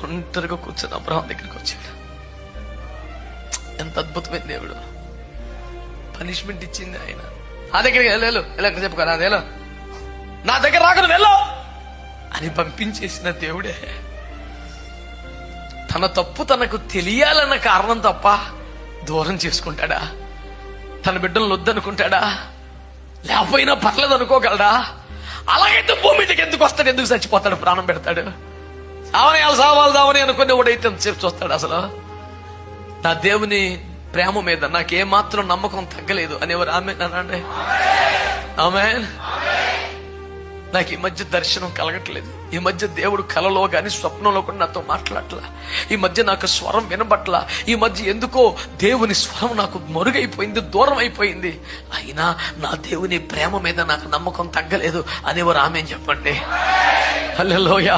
ఒంటరిగా కూర్చొని అబ్రహాం దగ్గరికి వచ్చాడు. ఎంత అద్భుతమైన దేవుడు! పనిష్మెంట్ ఇచ్చింది ఆయన. నా దగ్గరికి వెళ్ళు, ఎక్కడ చెప్పుకోరా, అదేలో నా దగ్గర రాకను వెళ్ళు అని పంపించేసిన దేవుడే. తన తప్పు తనకు తెలియాలన్న కారణం తప్ప దూరం చేసుకుంటాడా? తన బిడ్డలను వద్దనుకుంటాడా? లేకపోయినా పర్లేదు అనుకోగలడా? అలాగైతే భూమి మీదకి ఎందుకు వస్తాడు? ఎందుకు చచ్చిపోతాడు? ప్రాణం పెడతాడు? సావాలి అనుకుని ఎవడైతే ఎంతసేపు చూస్తాడు? అసలు నా దేవుని ప్రేమ మీద నాకేమాత్రం నమ్మకం తగ్గలేదు అనేవారు ఆమేన్ అనండి. ఆమేన్. నాకు ఈ మధ్య దర్శనం కలగట్లేదు. ఈ మధ్య దేవుడు కలలో గాని స్వప్నంలో కూడా నాతో మాట్లాడట్లా. ఈ మధ్య నాకు స్వరం వినబట్లా. ఈ మధ్య ఎందుకో దేవుని స్వరం నాకు మరుగైపోయింది, దూరం అయిపోయింది. అయినా నా దేవుని ప్రేమ మీద నాకు నమ్మకం తగ్గలేదు అనేవారు ఆమేన్ చెప్పండి. హల్లెలూయా.